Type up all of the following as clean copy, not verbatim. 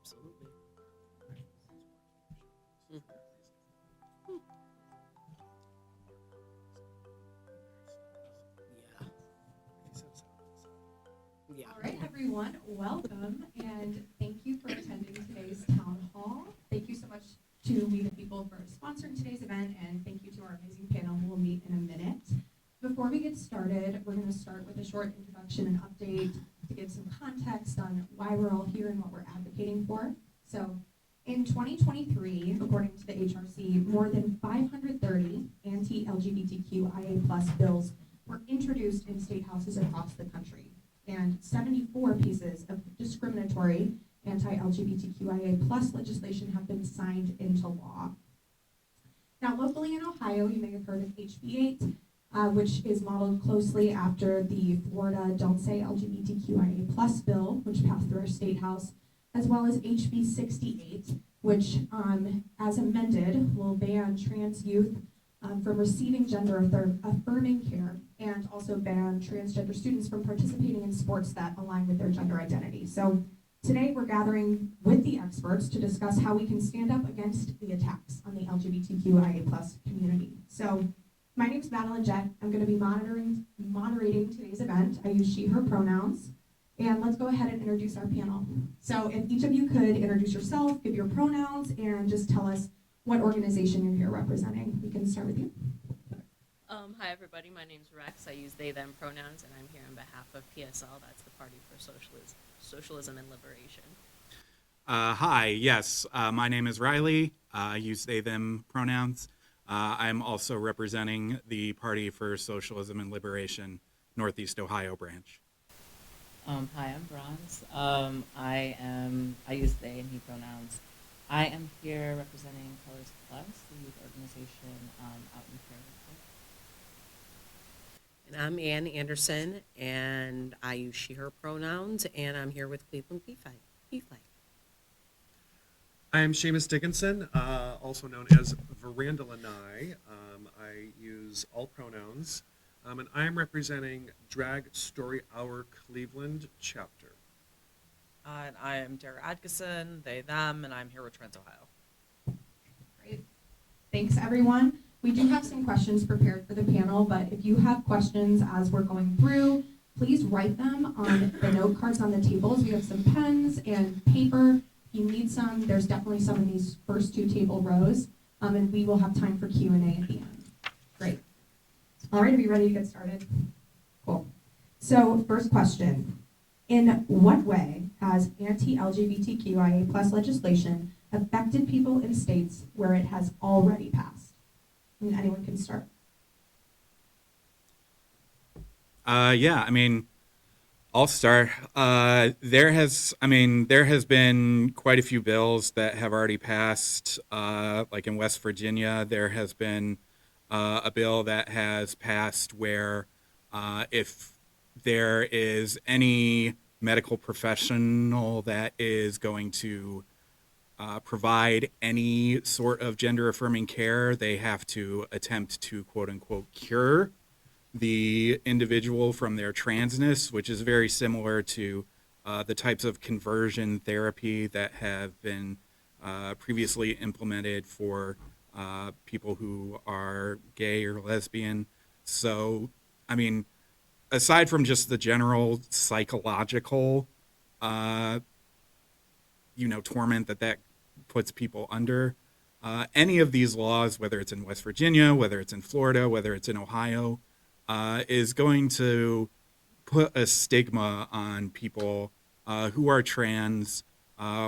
Absolutely. Mhm. Yeah. Yeah. All right, everyone, welcome and thank you for attending today's town hall. Thank you so much to We the People for sponsoring today's event, and thank you to our amazing panel who will meet in a minute. Before we get started, we're going to start with a short introduction and update to give some context on why we're all here and what we're advocating for. So, in 2023, according to the HRC, more than 530 anti-LGBTQIA+ bills were introduced in state houses across the country, and 74 pieces of discriminatory anti-LGBTQIA+ legislation have been signed into law. Now, locally in Ohio, you may have heard of HB 8, which is modeled closely after the Florida Don't Say LGBTQIA+ bill, which passed through our state house, as well as HB 68, which, as amended, will ban trans youth from receiving gender-affirming care, and also ban transgender students from participating in sports that align with their gender identity. So today we're gathering with the experts to discuss how we can stand up against the attacks on the LGBTQIA+ community. So my name is Madeline Jett. I'm going to be moderating today's event. I use she, her pronouns. And let's go ahead and introduce our panel. So if each of you could introduce yourself, give your pronouns, and just tell us what organization you're here representing. We can start with you. Hi, everybody. My name's Rex. I use they, them pronouns, and I'm here on behalf of PSL. That's the Party for Socialism and Liberation. Hi, yes. My name is Riley. I use they, them pronouns. I'm also representing the Party for Socialism and Liberation, Northeast Ohio branch. Hi, I'm Bronze. I use they and he pronouns. I am here representing Colors Plus, the youth organization out in Fairfield. And I'm Ann Anderson, and I use she, her pronouns, and I'm here with Cleveland P-Flag. I am Seamus Dickinson, also known as Veranda Lanai. I use all pronouns, and I am representing Drag Story Hour Cleveland chapter. And I am Dara Adkison, they, them, and I'm here with Trans Ohio. Great. Thanks, everyone. We do have some questions prepared for the panel, but if you have questions as we're going through, please write them on the note cards on the tables. We have some pens and paper. If you need some, there's definitely some in these first two table rows, and we will have time for Q&A at the end. Great. All right, are you ready to get started? Cool. So, first question. In what way has anti-LGBTQIA+ legislation affected people in states where it has already passed? I mean, anyone can start. I'll start. There has been quite a few bills that have already passed. Like in West Virginia, there has been a bill that has passed where if there is any medical professional that is going to provide any sort of gender-affirming care, they have to attempt to, quote-unquote, cure the individual from their transness, which is very similar to the types of conversion therapy that have been previously implemented for people who are gay or lesbian. So, aside from just the general psychological, torment that puts people under, any of these laws, whether it's in West Virginia, whether it's in Florida, whether it's in Ohio, is going to put a stigma on people who are trans,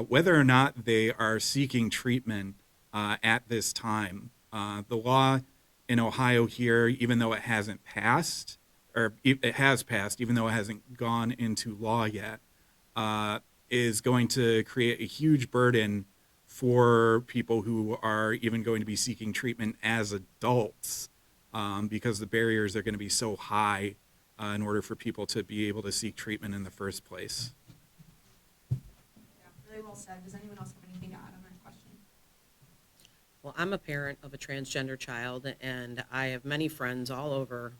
whether or not they are seeking treatment at this time. The law in Ohio here, even though it hasn't passed, or it has passed, even though it hasn't gone into law yet, is going to create a huge burden for people who are even going to be seeking treatment as adults, because the barriers are going to be so high in order for people to be able to seek treatment in the first place. Yeah, really well said. Does anyone else have anything to add on that question? Well, I'm a parent of a transgender child, and I have many friends all over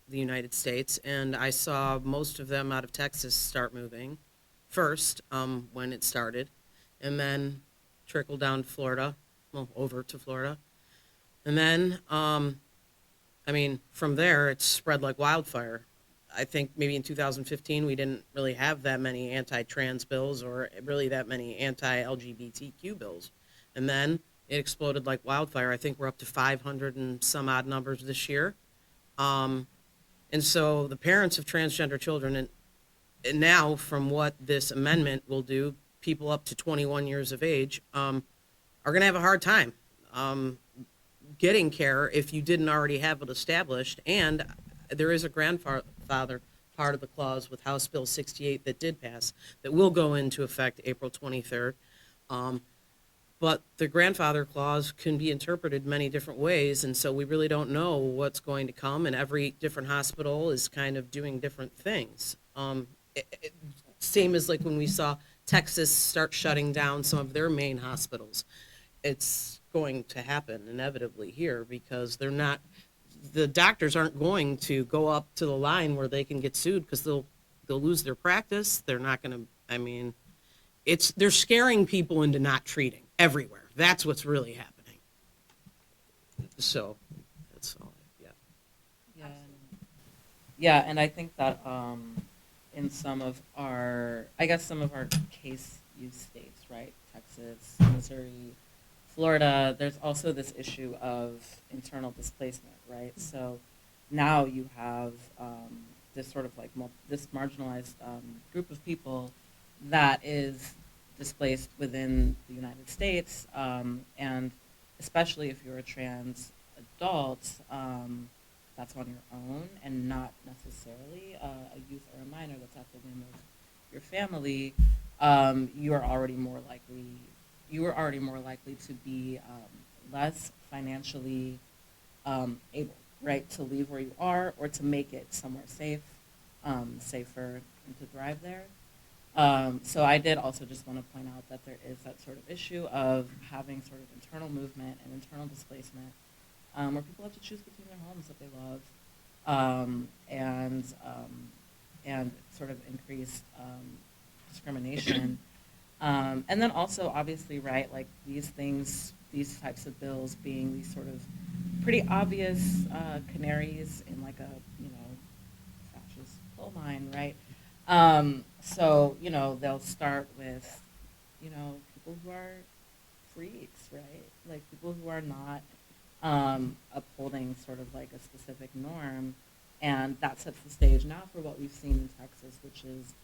the United States, and I saw most of them out of Texas start moving first when it started. and then trickled down to Florida, well, over to Florida. And then, I mean, from there, it's spread like wildfire. I think maybe in 2015, we didn't really have that many anti-trans bills or really that many anti-LGBTQ bills. And then it exploded like wildfire. I think we're up to 500 and some odd numbers this year. Um, and so the parents of transgender children, and now from what this amendment will do, people up to 21 years of age are going to have a hard time um, getting care if you didn't already have it established. And there is a grandfather part of the clause with House Bill 68 that did pass that will go into effect April 23rd. Um, but the grandfather clause can be interpreted many different ways, and so we really don't know what's going to come, and every different hospital is kind of doing different things. Same as like when we saw Texas start shutting down some of their main hospitals. It's going to happen inevitably here because the doctors aren't going to go up to the line where they can get sued because they'll lose their practice. They're not going to, I mean, they're scaring people into not treating everywhere. That's what's really happening. So that's all. Yeah. Yeah, yeah, and I think that in some of our case use states, right, Texas, Missouri, Florida, there's also this issue of internal displacement, right? So now you have this sort of like this marginalized group of people that is displaced within the United States, and especially if you're a trans adult, that's on your own and not necessarily a youth or a minor that's at the whim of your family, you are already more likely to be less financially able, right, to leave where you are or to make it somewhere safer, and to thrive there. So I did also just want to point out that there is that sort of issue of having sort of internal movement and internal displacement, where people have to choose between their homes that they love, and sort of increased discrimination. And then also, obviously, right, like these types of bills being these sort of pretty obvious canaries in like a, fascist coal mine, right? So, they'll start with, people who are freaks, right? Like people who are not upholding sort of like a specific norm. And that sets the stage now for what we've seen in Texas, which is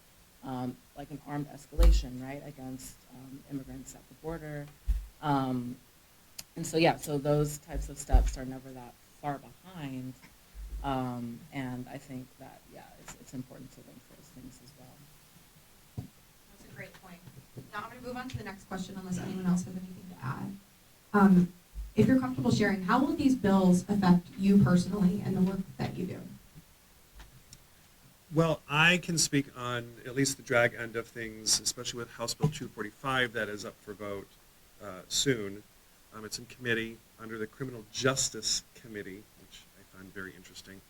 like an armed escalation, right, against immigrants at the border. And so, yeah, so those types of steps are never that far behind. And I think that, yeah, it's important to link those things as well. That's a great point. Now I'm going to move on to the next question unless anyone else has anything to add. If you're comfortable sharing, how will these bills affect you personally and the work that you do? Well, I can speak on at least the drag end of things, especially with House Bill 245 that is up for vote soon. It's in committee under the Criminal Justice Committee, which I find very interesting.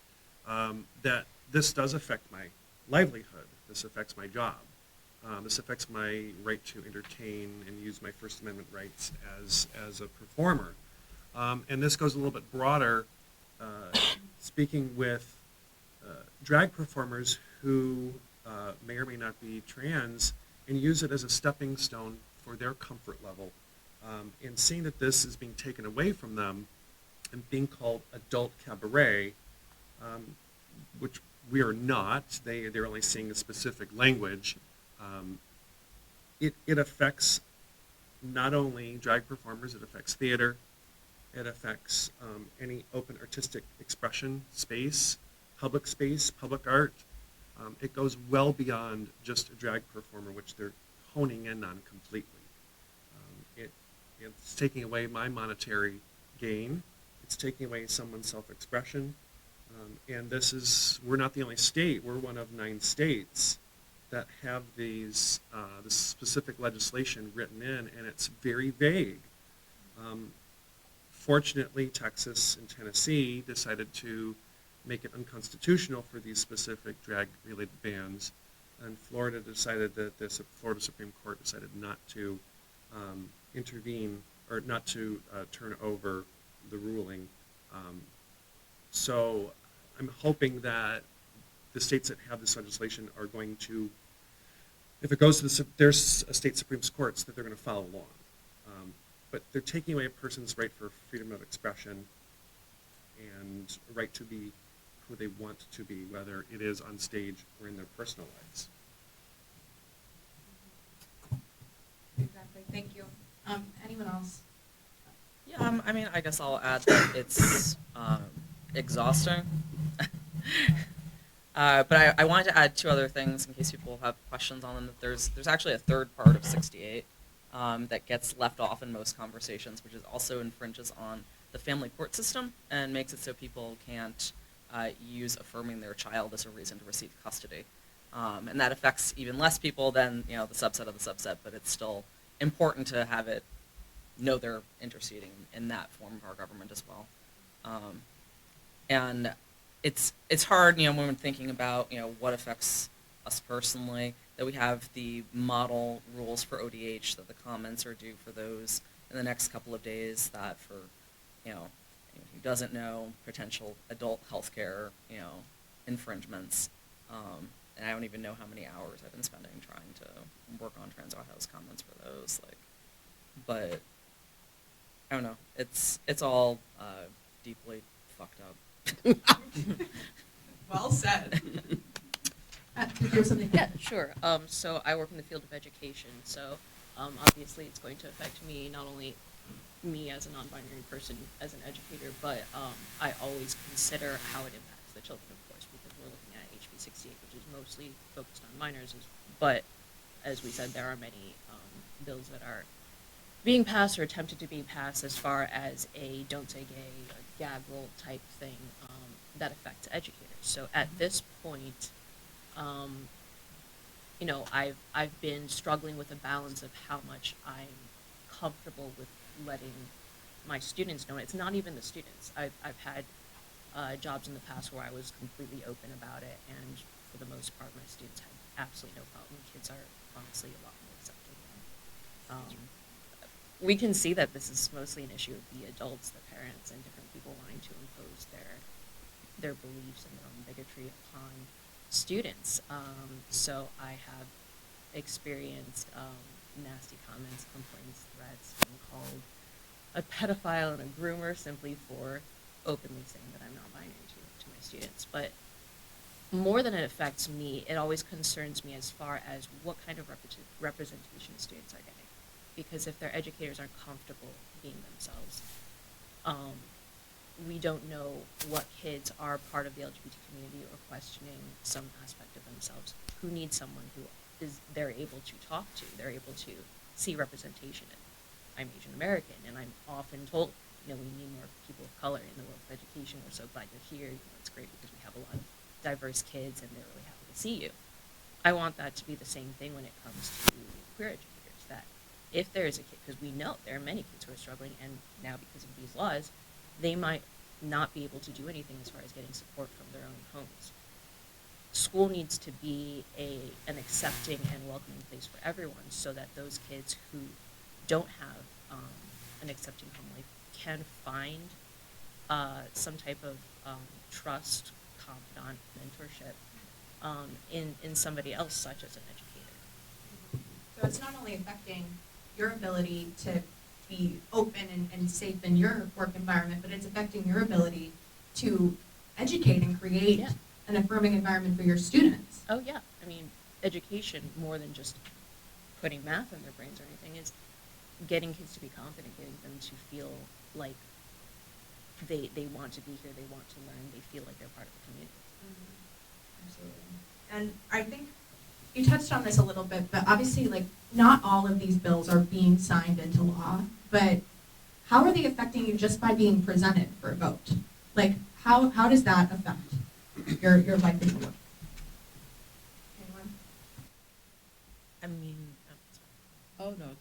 That this does affect my livelihood. This affects my job. This affects my right to entertain and use my First Amendment rights as a performer. And this goes a little bit broader, speaking with drag performers who may or may not be trans and use it as a stepping stone for their comfort level. And seeing that this is being taken away from them and being called adult cabaret, which we are not, they're only seeing a specific language, it affects not only drag performers, it affects theater, it affects any open artistic expression space, public art. It goes well beyond just a drag performer, which they're honing in on completely. It's taking away my monetary gain. It's taking away someone's self-expression. And we're not the only state. We're one of 9 states that have this specific legislation written in, and it's very vague. Fortunately, Texas and Tennessee decided to make it unconstitutional for these specific drag-related bans, and Florida decided that Florida Supreme Court decided not to intervene or not to turn over the ruling. So I'm hoping that the states that have this legislation are going to, if it goes to their state Supreme Courts, that they're going to follow along. But they're taking away a person's right for freedom of expression and right to be who they want to be, whether it is on stage or in their personal lives. Exactly. Thank you. Anyone else? Yeah, I mean, I guess I'll add that it's exhausting. But I wanted to add two other things in case people have questions on them. That there's actually a third part of 68 that gets left off in most conversations, which is also infringes on the family court system and makes it so people can't use affirming their child as a reason to receive custody. And that affects even less people than the subset of the subset, but it's still important to have it know they're interceding in that form of our government as well. And it's hard, when we're thinking about what affects us personally, that we have the model rules for ODH, that the comments are due for those in the next couple of days, that for who doesn't know, potential adult health care infringements. And I don't even know how many hours I've been spending trying to work on Trans Ohio's comments for those. But I don't know. It's all deeply fucked up. Well said. Did you have something? Yeah, sure. So I work in the field of education, so obviously it's going to affect me, not only me as a non-binary person, as an educator, but I always consider how it impacts the children, of course, because we're looking at HB 68, which is mostly focused on minors. But as we said, there are many bills that are being passed or attempted to be passed as far as a don't say gay, a gag rule type thing that affects educators. So at this point, I've been struggling with a balance of how much I'm comfortable with letting my students know. It's not even the students. I've had jobs in the past where I was completely open about it, and for the most part, my students had absolutely no problem. Kids are honestly a lot more accepting. We can see that this is mostly an issue of the adults, the parents, and different people wanting to impose their beliefs and their own bigotry upon students. So I have experienced nasty comments, complaints, threats, being called a pedophile and a groomer simply for openly saying that I'm not binary to my students. But more than it affects me, it always concerns me as far as what kind of representation students are getting. Because if their educators aren't comfortable being themselves, we don't know what kids are part of the LGBT community or questioning some aspect of themselves, who needs someone who they're able to talk to, they're able to see representation in. I'm Asian American, and I'm often told, we need more people of color in the world of education. We're so glad you're here. It's great because we have a lot of diverse kids, and they're really happy to see you. I want that to be the same thing when it comes to queer educators, that if there is a kid, because we know there are many kids who are struggling, and now because of these laws, they might not be able to do anything as far as getting support from their own homes. School needs to be an accepting and welcoming place for everyone, so that those kids who don't have an accepting home life can find some type of trust, confidant, mentorship in somebody else, such as an educator. So it's not only affecting your ability to be open and safe in your work environment, but it's affecting your ability to educate and create an affirming environment for your students. Oh yeah, I mean, education, more than just putting math in their brains or anything, is getting kids to be confident, getting them to feel like they want to be here, they want to learn, they feel like they're part of the community. Absolutely. And I think you touched on this a little bit, but obviously, not all of these bills are being signed into law, but how are they affecting you just by being presented for a vote? How does that affect your likelihood of work? Anyone? I mean, oh no,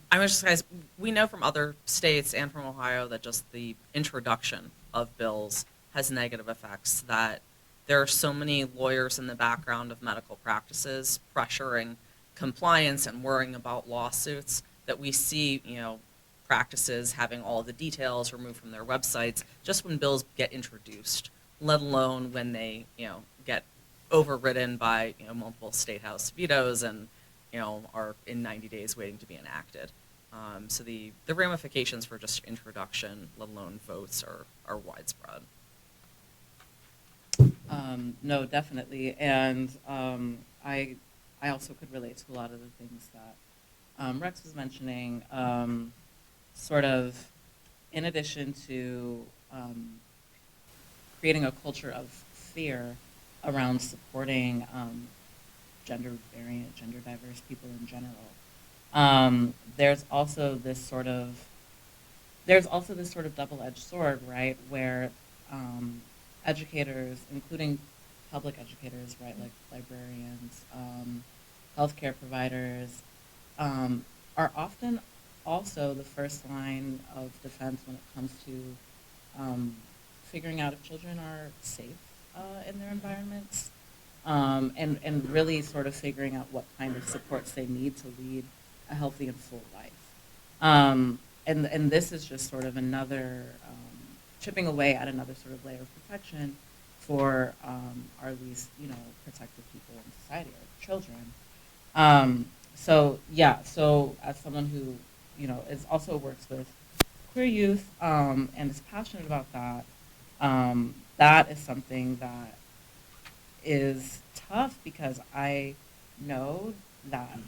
I was just, guys, we know from other states and from Ohio that just the introduction of bills has negative effects, that there are so many lawyers in the background of medical practices pressuring compliance and worrying about lawsuits, that we see, practices having all the details removed from their websites just when bills get introduced, let alone when they, get overridden by, multiple state house vetoes and, are in 90 days waiting to be enacted. So the ramifications for just introduction, let alone votes, are widespread. No, definitely, and I also could relate to a lot of the things that Rex was mentioning. Sort of, in addition to creating a culture of fear around supporting gender variant, gender diverse people in general. There's also this sort of double-edged sword, right, where educators, including public educators, right, like librarians, healthcare providers, are often also the first line of defense when it comes to figuring out if children are safe in their environments, and really sort of figuring out what kind of supports they need to lead a healthy and full life. And this is just sort of another chipping away at another sort of layer of protection for our least, protected people in society, our children. So as someone who, also works with queer youth and is passionate about that, that is something that is tough because I know that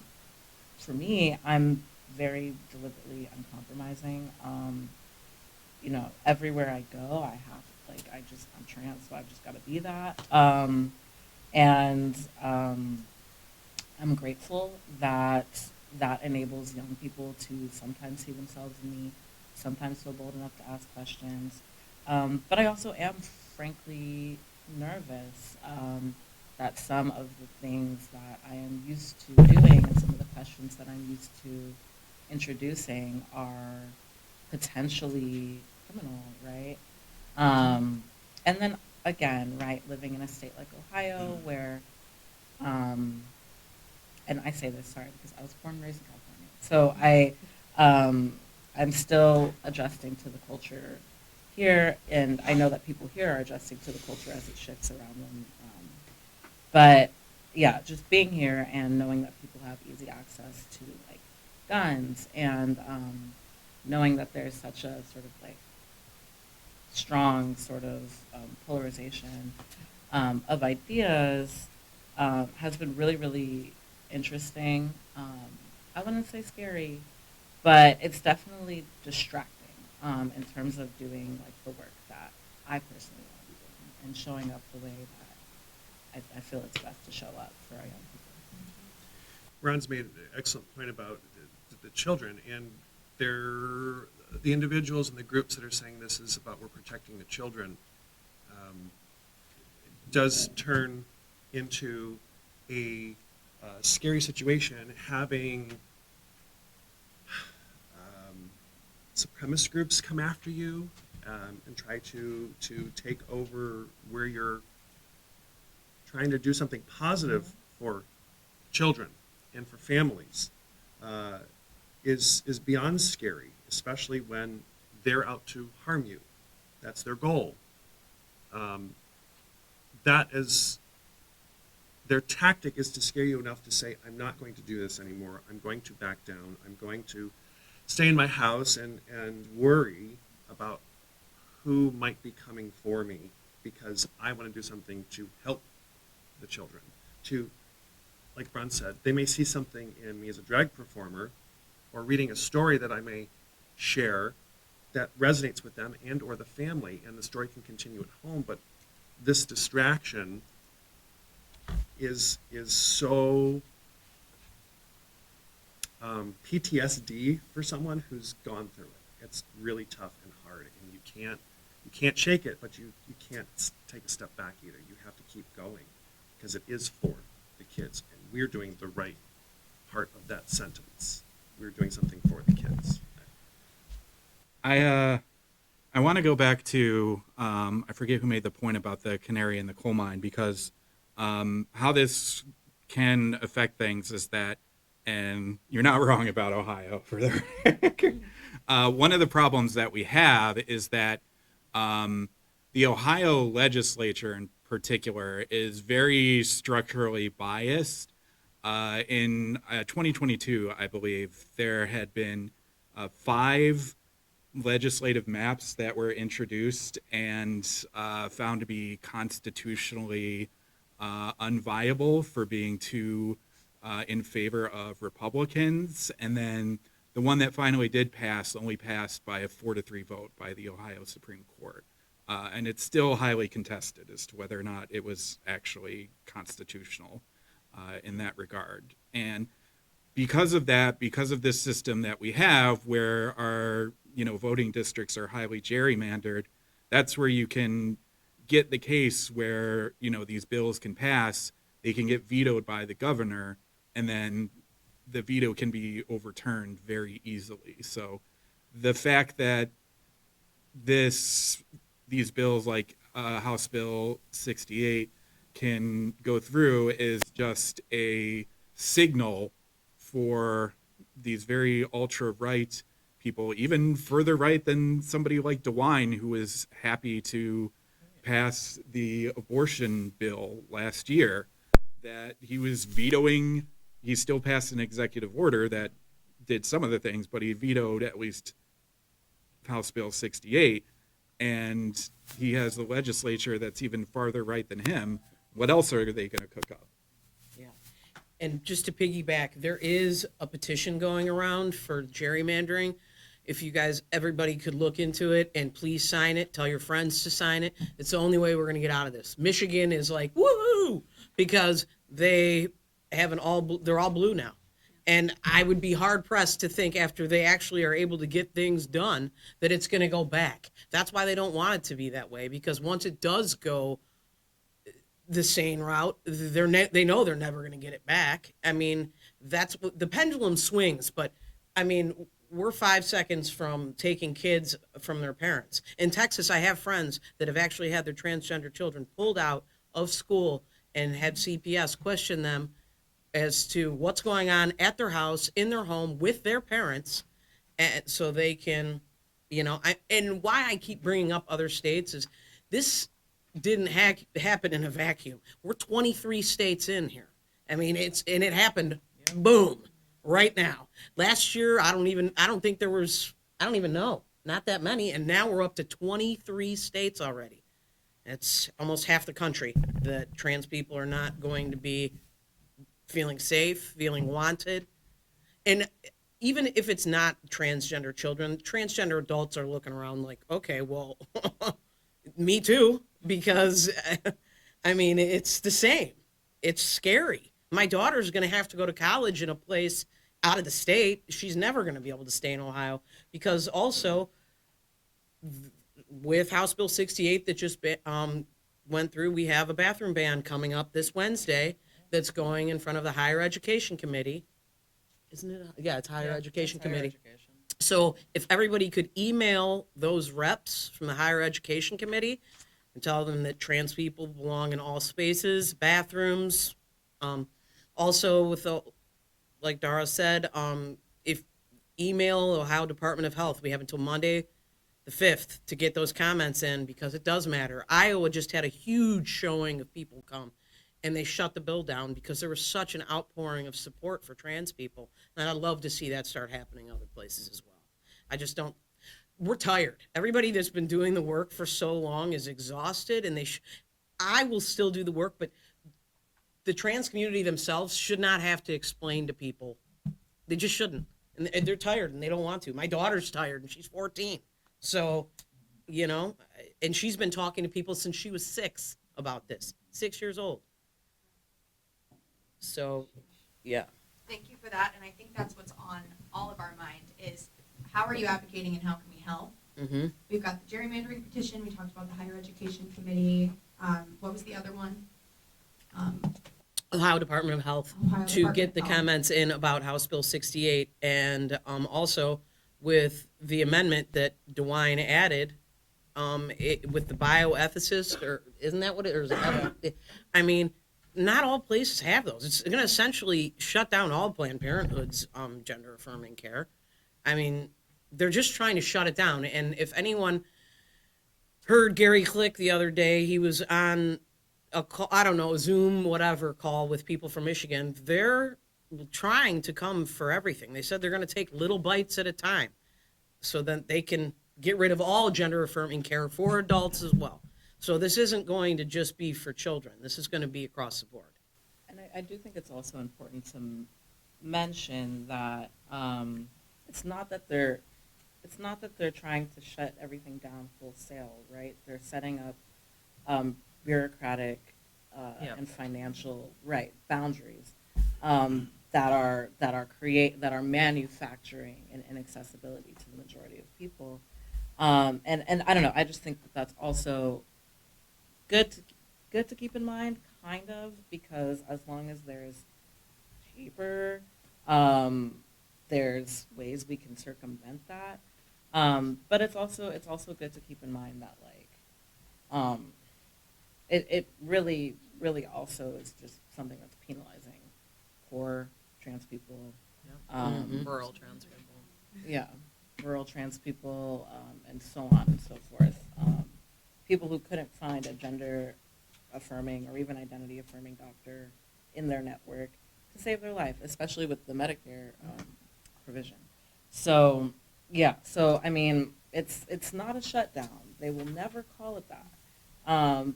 for me, I'm very deliberately uncompromising. Everywhere I go, I'm trans, so I've just got to be that. I'm grateful that that enables young people to sometimes see themselves in me, sometimes feel bold enough to ask questions. But I also am frankly nervous that some of the things that I am used to doing and some of the questions that I'm used to introducing are potentially criminal, right? And then again, right, living in a state like Ohio where, and I say this, sorry, because I was born and raised in California. So I'm still adjusting to the culture here, and I know that people here are adjusting to the culture as it shifts around them. But yeah, just being here and knowing that people have easy access to like guns and knowing that there's such a sort of like strong sort of polarization of ideas has been really, really interesting. I wouldn't say scary, but it's definitely distracting in terms of doing like the work that I personally want to be doing and showing up the way that I feel it's best to show up for our young people. Ron's made an excellent point about the children, and the individuals and the groups that are saying this is about we're protecting the children does turn into a scary situation having supremacist groups come after you and try to take over where you're trying to do something positive for children and for families is beyond scary, especially when they're out to harm you. That's their goal. That is their tactic, is to scare you enough to say, I'm not going to do this anymore. I'm going to back down. I'm going to stay in my house and worry about who might be coming for me because I want to do something to help the children. To, like Brun said, they may see something in me as a drag performer or reading a story that I may share that resonates with them and or the family, and the story can continue at home, but this distraction is so PTSD for someone who's gone through it. It's really tough and hard, and you can't shake it, but you can't take a step back either. You have to keep going because it is for the kids, and we're doing the right part of that sentence. We're doing something for the kids. I want to go back to I forget who made the point about the canary in the coal mine, because how this can affect things is that and you're not wrong about Ohio for the record. One of the problems that we have is that the Ohio legislature in particular is very structurally biased. In 2022, I believe, there had been 5 legislative maps that were introduced and found to be constitutionally unviable for being too in favor of Republicans. And then the one that finally did pass only passed by a 4-3 vote by the Ohio Supreme Court. And it's still highly contested as to whether or not it was actually constitutional in that regard. And because of that, because of this system that we have where our voting districts are highly gerrymandered, that's where you can get the case where these bills can pass, they can get vetoed by the governor, and then the veto can be overturned very easily. So the fact that these bills like House Bill 68 can go through is just a signal for these very ultra-right people, even further right than somebody like DeWine, who was happy to pass the abortion bill last year, that he was vetoing. He still passed an executive order that did some of the things, but he vetoed at least House Bill 68. And he has the legislature that's even farther right than him. What else are they going to cook up? Yeah. And just to piggyback, there is a petition going around for gerrymandering. If you guys, everybody could look into it and please sign it. Tell your friends to sign it. It's the only way we're going to get out of this. Michigan is like, woohoo, because they're all blue now. And I would be hard pressed to think after they actually are able to get things done that it's going to go back. That's why they don't want it to be that way, because once it does go the sane route, they know they're never going to get it back. I mean, that's what the pendulum swings, but I mean, we're 5 seconds from taking kids from their parents. In Texas, I have friends that have actually had their transgender children pulled out of school and had CPS question them as to what's going on at their house, in their home, with their parents, and so they can, and why I keep bringing up other states is this didn't happen in a vacuum. We're 23 states in here. I mean, it happened, boom, right now. Last year, I don't even know, not that many, and now we're up to 23 states already. It's almost half the country that trans people are not going to be feeling safe, feeling wanted. And even if it's not transgender children, transgender adults are looking around like, okay, well, me too, because I mean, it's the same. It's scary. My daughter's going to have to go to college in a place out of the state. She's never going to be able to stay in Ohio, because also with House Bill 68 that just went through, we have a bathroom ban coming up this Wednesday that's going in front of the Higher Education Committee. Isn't it? Yeah, it's Higher Education Committee. Education. So if everybody could email those reps from the Higher Education Committee and tell them that trans people belong in all spaces, bathrooms, also with the, like Dara said, if email Ohio Department of Health, we have until Monday the 5th to get those comments in, because it does matter. Iowa just had a huge showing of people come, and they shut the bill down because there was such an outpouring of support for trans people. And I'd love to see that start happening other places as well. I just don't, we're tired. Everybody that's been doing the work for so long is exhausted, and I will still do the work, but the trans community themselves should not have to explain to people. They just shouldn't. And they're tired and they don't want to. My daughter's tired and she's 14. So, and she's been talking to people since she was 6 about this, 6 years old. So, yeah. Thank you for that, and I think that's what's on all of our mind is how are you advocating and how can we help? Mm-hmm. We've got the gerrymandering petition. We talked about the Higher Education Committee. What was the other one? Ohio Department of Health Ohio to Department get of the Health. comments in about House Bill 68, and also with the amendment that DeWine added, with the bioethicist, or isn't that what it is? I mean, not all places have those. It's going to essentially shut down all Planned Parenthood's gender affirming care. I mean, they're just trying to shut it down. And if anyone heard Gary Click the other day, he was on a call, I don't know, a Zoom, whatever call with people from Michigan. They're trying to come for everything. They said they're going to take little bites at a time so that they can get rid of all gender affirming care for adults as well. So this isn't going to just be for children. This is going to be across the board. And I do think it's also important to mention that it's not that they're trying to shut everything down full sail, right? They're setting up bureaucratic Yeah. and financial boundaries that are manufacturing an inaccessibility to the majority of people. And I don't know. I just think that that's also good to keep in mind, kind of, because as long as there's paper, there's ways we can circumvent that. But it's also good to keep in mind that it really also is just something that's penalizing poor trans people, Rural trans people. yeah, rural trans people, and so on and so forth. People who couldn't find a gender affirming or even identity affirming doctor in their network to save their life, especially with the Medicare provision. So I mean, it's not a shutdown. They will never call it that.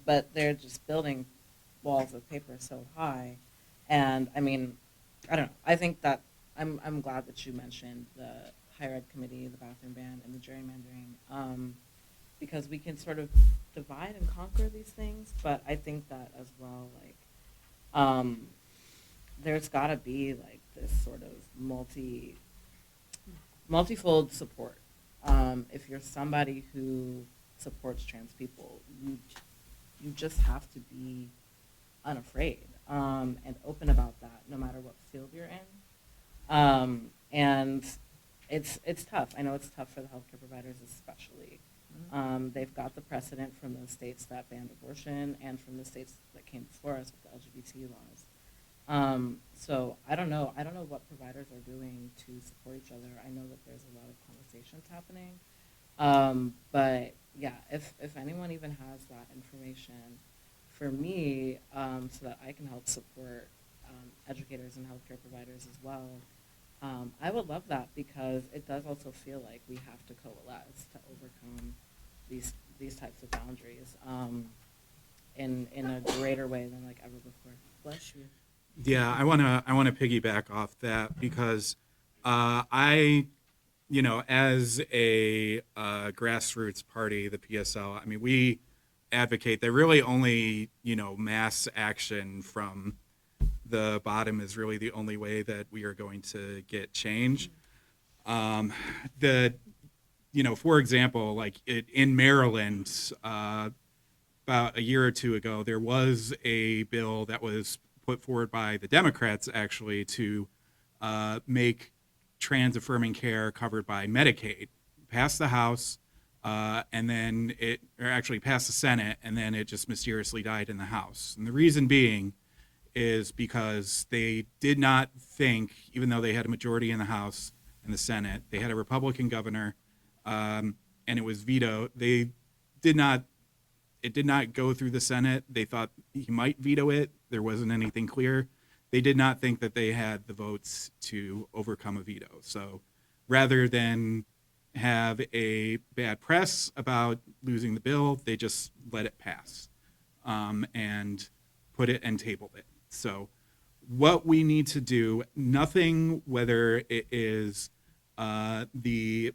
But they're just building walls of paper so high. And I mean, I don't know. I think that I'm glad that you mentioned the higher ed committee, the bathroom ban, and the gerrymandering, because we can sort of divide and conquer these things. But I think that as well, there's got to be this sort of multifold support. If you're somebody who supports trans people, you just have to be unafraid and open about that, no matter what field you're in. And it's tough. I know it's tough for the healthcare providers, especially. They've got the precedent from those states that banned abortion and from the states that came before us with the LGBT laws. So I don't know what providers are doing to support each other. I know that there's a lot of conversations happening. But yeah, if anyone even has that information for me, so that I can help support educators and healthcare providers as well, I would love that, because it does also feel like we have to coalesce to overcome these types of boundaries in a greater way than ever before. Bless you. Yeah, I wanna piggyback off that because I, as a grassroots party, the PSL, I mean, we advocate that really only mass action from the bottom is really the only way that we are going to get change. For example, in Maryland, about a year or two ago, there was a bill that was put forward by the Democrats actually to make trans affirming care covered by Medicaid. Passed the House, and then passed the Senate, and then it just mysteriously died in the House. And the reason being is because they did not think, even though they had a majority in the House and the Senate, they had a Republican governor, and it was vetoed. It did not go through the Senate. They thought he might veto it. There wasn't anything clear. They did not think that they had the votes to overcome a veto. So rather than have a bad press about losing the bill, they just let it pass and put it and tabled it. So what we need to do, nothing, whether it is the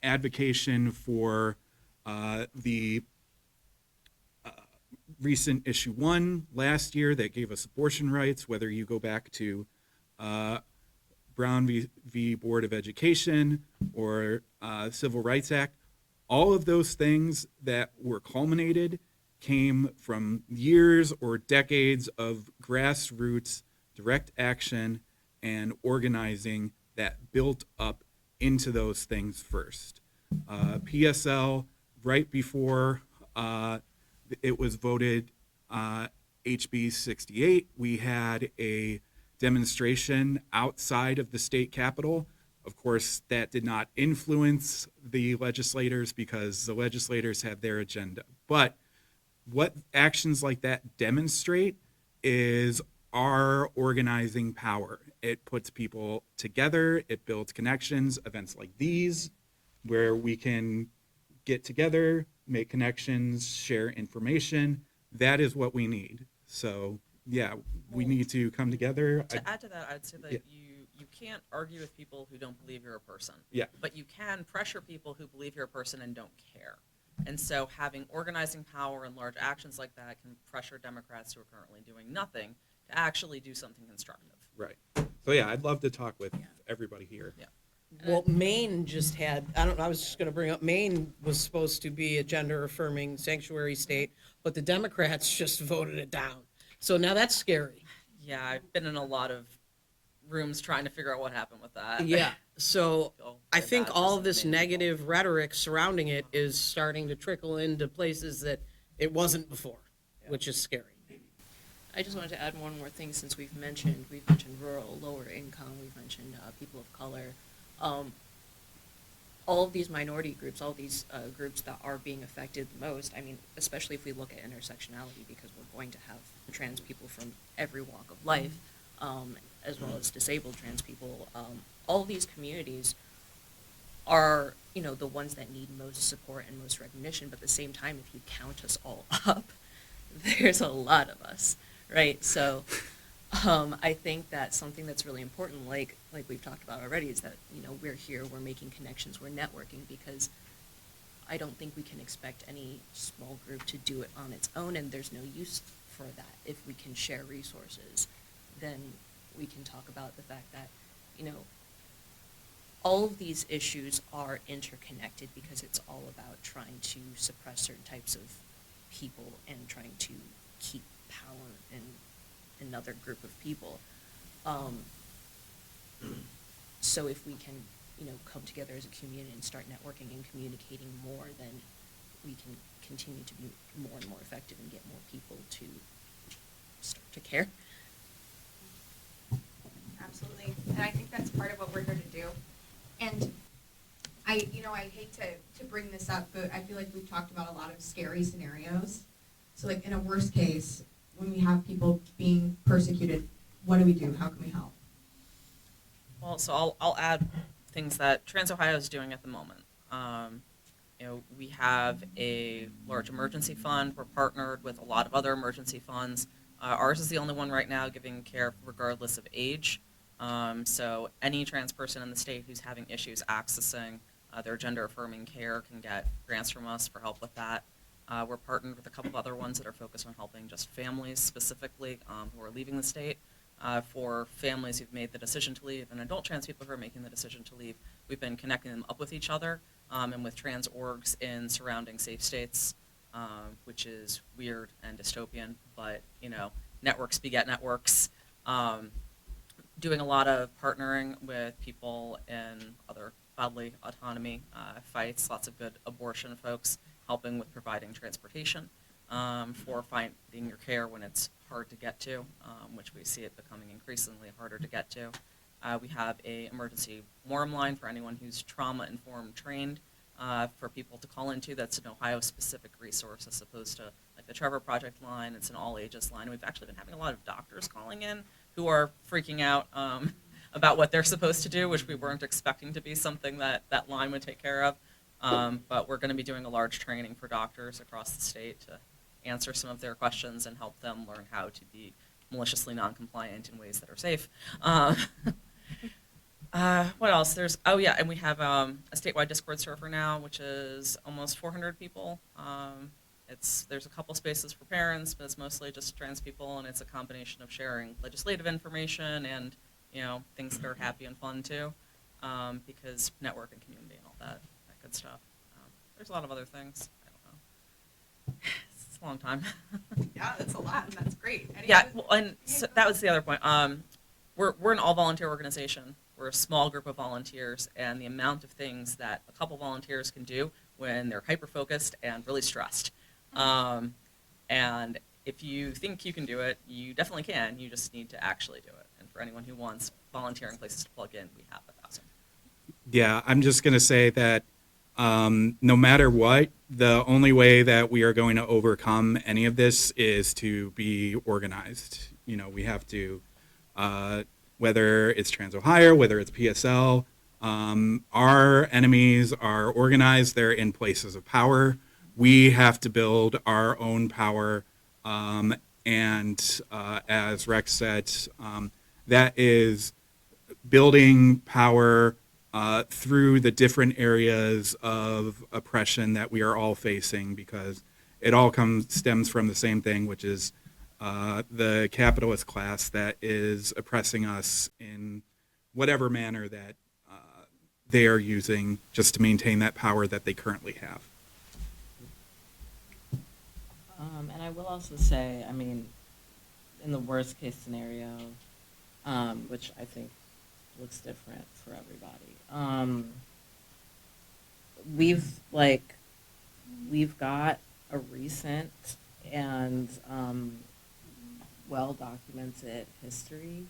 advocation for the recent issue 1 last year that gave us abortion rights, whether you go back to Brown v. Board of Education or Civil Rights Act, all of those things that were culminated came from years or decades of grassroots direct action and organizing that built up into those things first. PSL, right before it was voted HB 68, we had a demonstration outside of the state capitol. Of course, that did not influence the legislators because the legislators have their agenda. But what actions like that demonstrate is our organizing power. It puts people together, it builds connections, events like these, where we can get together, make connections, share information. That is what we need. So, yeah, we need to come together. To add to that, I'd say that Yeah. you can't argue with people who don't believe you're a person. Yeah. But you can pressure people who believe you're a person and don't care. And so having organizing power and large actions like that can pressure Democrats who are currently doing nothing to actually do something constructive. Right. So, yeah, I'd love to talk with everybody here. Yeah. Well, Maine just had, I don't know, I was just gonna bring up, Maine was supposed to be a gender affirming sanctuary state, but the Democrats just voted it down. So now that's scary. Yeah, I've been in a lot of rooms trying to figure out what happened with that. Yeah, so Feel I very think bad for all some of this Maine people. negative rhetoric surrounding it is starting to trickle into places that it wasn't before, which is scary. I just wanted to add one more thing since we've mentioned rural, lower income, we've mentioned people of color. All of these minority groups, all of these groups that are being affected the most, I mean, especially if we look at intersectionality, because we're going to have trans people from every walk of life, as well as disabled trans people. All of these communities are, the ones that need most support and most recognition, but at the same time, if you count us all up, there's a lot of us, right? So I think that something that's really important, like we've talked about already, is that, we're here, we're making connections, we're networking, because I don't think we can expect any small group to do it on its own, and there's no use for that. If we can share resources, then we can talk about the fact that, all of these issues are interconnected, because it's all about trying to suppress certain types of people and trying to keep power in another group of people. So if we can, come together as a community and start networking and communicating more, then we can continue to be more and more effective and get more people to start to care. Absolutely, and I think that's part of what we're here to do. And I hate to bring this up, but I feel like we've talked about a lot of scary scenarios. So like in a worst case, when we have people being persecuted, what do we do? How can we help? Well, so I'll add things that Trans Ohio is doing at the moment. We have a large emergency fund. We're partnered with a lot of other emergency funds. Ours is the only one right now giving care regardless of age. So any trans person in the state who's having issues accessing their gender affirming care can get grants from us for help with that. We're partnered with a couple of other ones that are focused on helping just families specifically who are leaving the state. For families who've made the decision to leave and adult trans people who are making the decision to leave, we've been connecting them up with each other and with trans orgs in surrounding safe states, which is weird and dystopian, but networks beget networks. Doing a lot of partnering with people in other bodily autonomy fights, lots of good abortion folks, helping with providing transportation for finding your care when it's hard to get to, which we see it becoming increasingly harder to get to. We have a emergency warm line for anyone who's trauma-informed trained for people to call into. That's an Ohio-specific resource as opposed to like the Trevor Project line. It's an all-ages line. We've actually been having a lot of doctors calling in who are freaking out about what they're supposed to do, which we weren't expecting to be something that that line would take care of. But we're going to be doing a large training for doctors across the state to answer some of their questions and help them learn how to be maliciously non-compliant in ways that are safe. What else? And we have a statewide Discord server now, which is almost 400 people. There's a couple spaces for parents, but it's mostly just trans people, and it's a combination of sharing legislative information and things that are happy and fun too, because network and community and all that good stuff. There's a lot of other things. I don't know. It's a long time. Yeah, that's a lot, and that's great. Yeah, well, and so that was the other point. We're an all-volunteer organization. We're a small group of volunteers, and the amount of things that a couple volunteers can do when they're hyper-focused and really stressed. And if you think you can do it, you definitely can. You just need to actually do it. And for anyone who wants volunteering places to plug in, we have 1,000. Yeah, I'm just going to say that no matter what, the only way that we are going to overcome any of this is to be organized. You know, we have to, whether it's Trans Ohio, whether it's PSL, our enemies are organized. They're in places of power. We have to build our own power. And as Rex said, that is building power through the different areas of oppression that we are all facing, because it all stems from the same thing, which is the capitalist class that is oppressing us in whatever manner that they are using just to maintain that power that they currently have. And I will also say, I mean, in the worst case scenario, which I think looks different for everybody, we've got a recent and well documented history.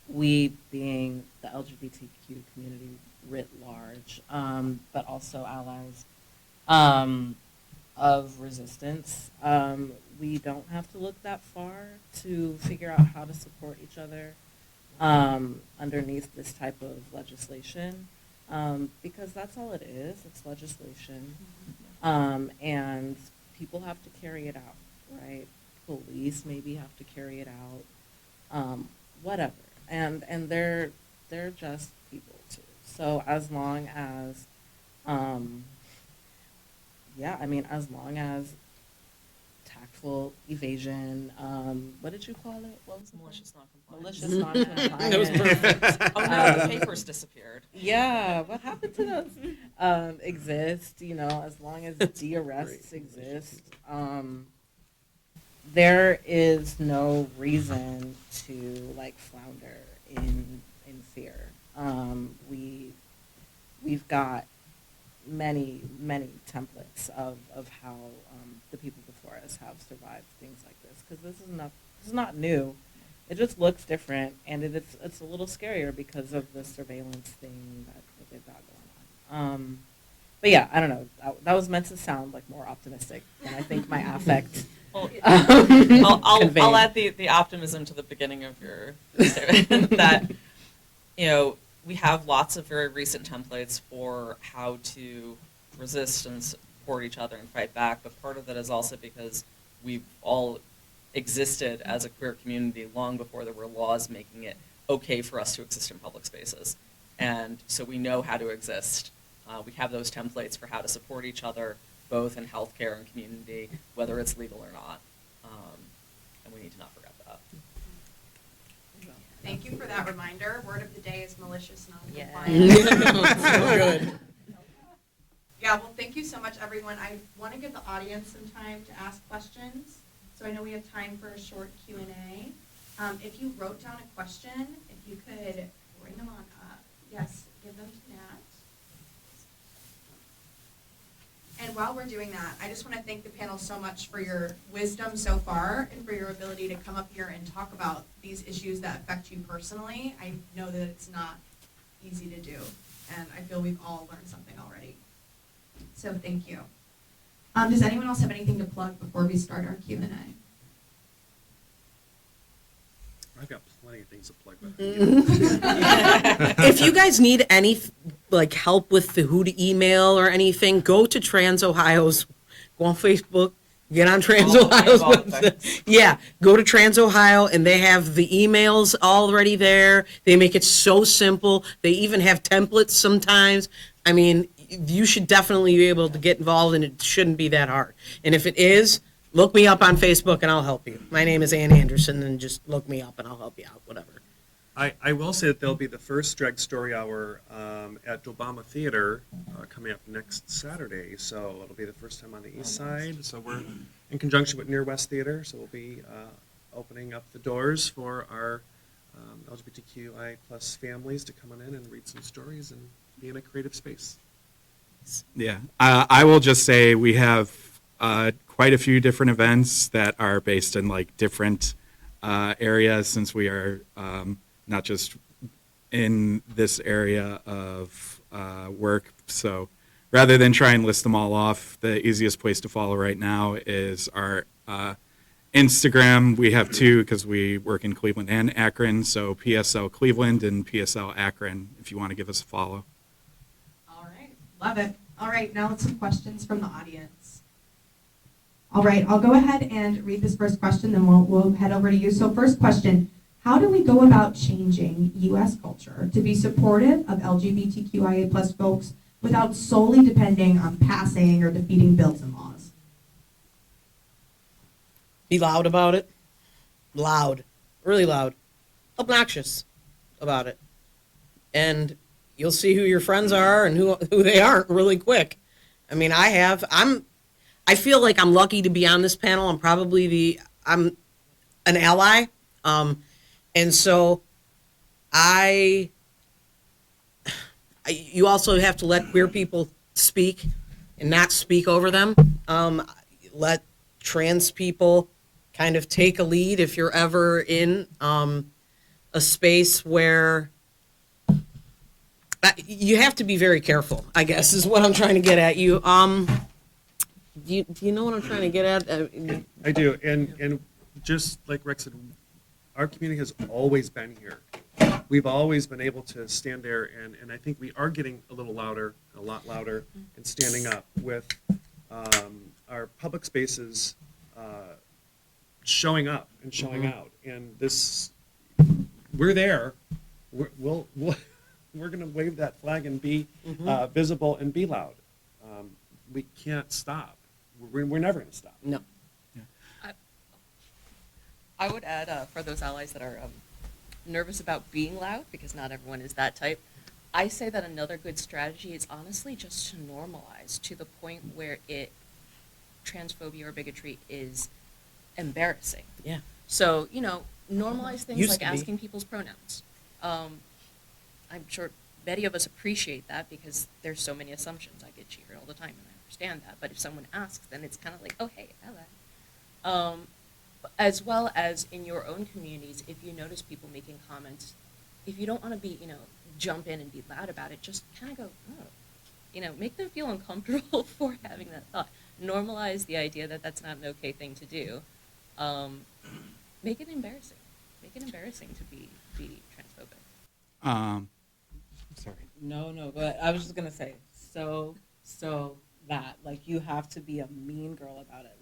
We being the LGBTQ community writ large, but also allies of resistance. We don't have to look that far to figure out how to support each other underneath this type of legislation, because that's all it is. It's legislation, and people have to carry it out, right? Police maybe have to carry it out, whatever. And they're just people too. So as long as, as long as tactful evasion, what did you call it? What was it? Malicious non-compliance. Malicious non-compliance. That was perfect. Oh no, the papers disappeared. Yeah, what happened to those? Exist, as long as de-arrests exist, there is no reason to flounder in fear. We've got many templates of how the people before us have survived things like this, because this is not new. It just looks different, and it's a little scarier because of the surveillance thing that they've got going on. But yeah, I don't know. That was meant to sound more optimistic, and I think my affect. Well, conveyed. I'll add the optimism to the beginning of your statement that we have lots of very recent templates for how to resist and support each other and fight back, but part of that is also because we've all existed as a queer community long before there were laws making it okay for us to exist in public spaces. And so we know how to exist. We have those templates for how to support each other, both in healthcare and community, whether it's legal or not. And we need to not forget that. Thank you for that reminder. Word of the day is malicious Yeah. non-compliance. So good. Yeah, well, thank you so much, everyone. I want to give the audience some time to ask questions. So I know we have time for a short Q&A. If you wrote down a question, if you could bring them on up. Yes, give them to Nat. And while we're doing that, I just want to thank the panel so much for your wisdom so far and for your ability to come up here and talk about these issues that affect you personally. I know that it's not easy to do, and I feel we've all learned something already. So thank you. Does anyone else have anything to plug before we start our Q&A? I've got plenty of things to plug with. If you guys need any help with who to email or anything, go to Trans Ohio's, go on Facebook, get on Trans All the Ohio's things, all the website. things. Yeah, go to Trans Ohio and they have the emails already there. They make it so simple. They even have templates sometimes. I mean, you should definitely be able to get involved, and it shouldn't be that hard. And if it is, look me up on Facebook and I'll help you. My name is Ann Anderson, and just look me up and I'll help you out, whatever. I will say that there'll be the first drag story hour at Obama Theater coming up next Saturday. So it'll be the first time on the east side. So we're in conjunction with Near West Theater. So we'll be opening up the doors for our LGBTQI plus families to come on in and read some stories and be in a creative space. Yeah, I will just say we have quite a few different events that are based in like different areas, since we are not just in this area of work. So rather than try and list them all off, the easiest place to follow right now is our Instagram. We have two because we work in Cleveland and Akron. So PSL Cleveland and PSL Akron, if you want to give us a follow. All right, love it. All right, now let's some questions from the audience. All right, I'll go ahead and read this first question, then we'll head over to you. So first question, how do we go about changing U.S. culture to be supportive of LGBTQIA plus folks without solely depending on passing or defeating bills and laws? Be loud about it. Loud. Really loud. Obnoxious about it. And you'll see who your friends are and who they aren't really quick. I mean, I feel like I'm lucky to be on this panel. I'm an ally. And so you also have to let queer people speak and not speak over them. Let trans people kind of take a lead if you're ever in a space where you have to be very careful, I guess, is what I'm trying to get at. Do you know what I'm trying to get at? I do, and just like Rex said, our community has always been here. We've always been able to stand there, and I think we are getting a little louder, a lot louder, and standing up with our public spaces showing up and showing out. And this, we're there. We're going to wave that flag and be visible and be loud. We can't stop. We're never going to stop. No. I would add, for those allies that are nervous about being loud, because not everyone is that type, I say that another good strategy is honestly just to normalize to the point where transphobia or bigotry is embarrassing. Yeah. So, normalize things Used like to be. asking people's pronouns. I'm sure many of us appreciate that because there's so many assumptions. I get cheered all the time, and I understand that. But if someone asks, then it's kind of like, oh, hey, ally. As well as in your own communities, if you notice people making comments, if you don't want to be, jump in and be loud about it, just kind of go, oh, make them feel uncomfortable for having that thought. Normalize the idea that that's not an okay thing to do. Make it embarrassing. Make it embarrassing to be transphobic. Sorry. No, but I was just gonna say, so that, like, you have to be a mean girl about it.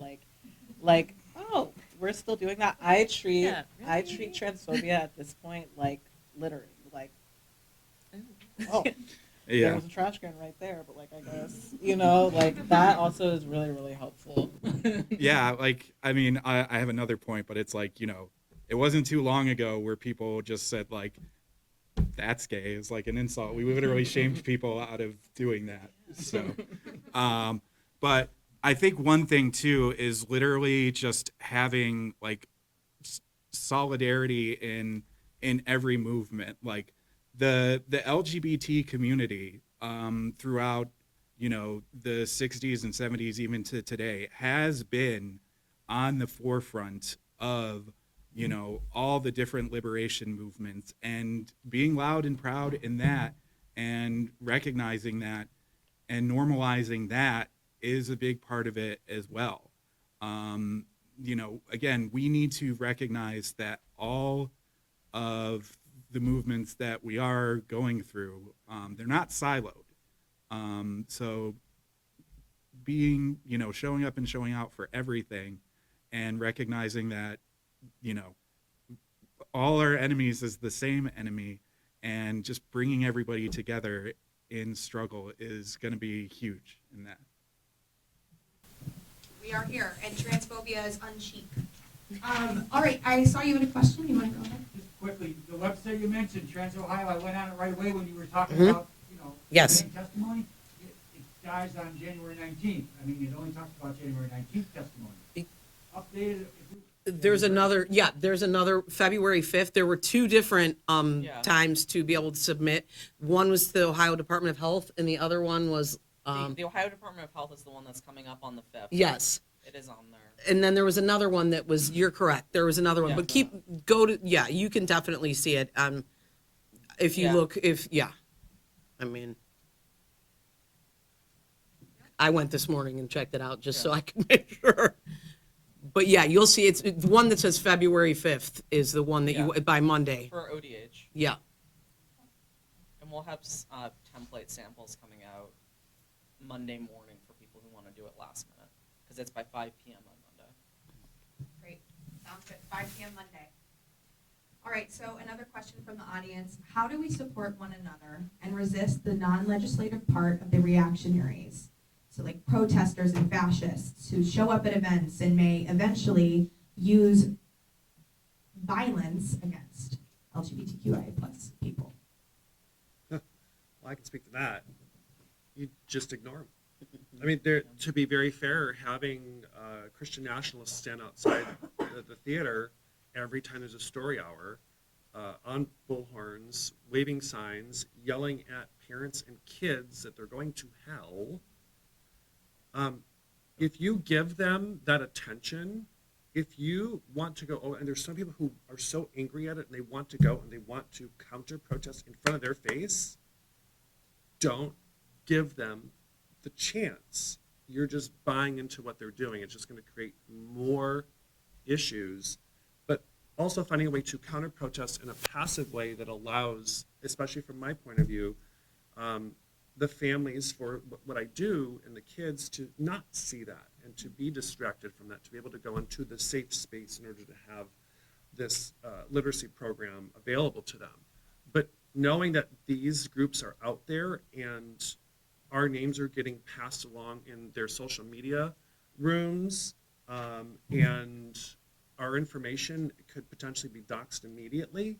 Like, oh, we're still doing that. I treat transphobia at this point like littering. Like, oh, there Yeah. was a trash can right there, but like, I guess, like, that also is really, really helpful. Yeah, like, I mean, I have another point, but it's like, it wasn't too long ago where people just said, like, that's gay is like an insult. We literally shamed people out of doing that. So, but I think one thing too is literally just having like solidarity in every movement. Like the LGBT community throughout, the 60s and 70s, even to today, has been on the forefront of all the different liberation movements, and being loud and proud in that and recognizing that and normalizing that is a big part of it as well. Again, we need to recognize that all of the movements that we are going through, they're not siloed. So being, showing up and showing out for everything and recognizing that, all our enemies is the same enemy, and just bringing everybody together in struggle is going to be huge in that. We are here, and transphobia is uncheap. All right, I saw you had a question. You want to go ahead? Just quickly, the website you mentioned, Trans Ohio, I went on it right away when you were talking Mhm. about, Yes. getting testimony. It dies on January 19th. I mean, it only talks about January 19th testimony. Updated. There's another February 5th. There were two different Yeah. times to be able to submit. One was the Ohio Department of Health, and the other one was The Ohio Department of Health is the one that's coming up on the 5th. Yes. It is on there. And then there was another one that was, you're correct, there was another one, Yeah. but yeah, you can definitely see it, if you Yeah. look, I mean, I went this morning and checked it out just so Yeah. I could make sure. But yeah, you'll see, it's the one that says February 5th is the one that you, Yeah. by Monday, For ODH. yeah. And we'll have template samples coming out Monday morning for people who want to do it last minute, because it's by 5 p.m. on Monday. Great, sounds good, 5 p.m. Monday. All right, so another question from the audience. How do we support one another and resist the non-legislative part of the reactionaries? So like protesters and fascists who show up at events and may eventually use violence against LGBTQIA plus people. Well, I can speak to that. You just ignore them. I mean, to be very fair, having Christian nationalists stand outside the theater every time there's a story hour, on bullhorns, waving signs, yelling at parents and kids that they're going to hell. If you give them that attention, if you want to go, and there's some people who are so angry at it and they want to go and they want to counter protest in front of their face, don't give them the chance. You're just buying into what they're doing. It's just going to create more issues, but also finding a way to counter protest in a passive way that allows, especially from my point of view, the families for what I do and the kids to not see that and to be distracted from that, to be able to go into the safe space in order to have this literacy program available to them. But knowing that these groups are out there and our names are getting passed along in their social media rooms, and our information could potentially be doxxed immediately,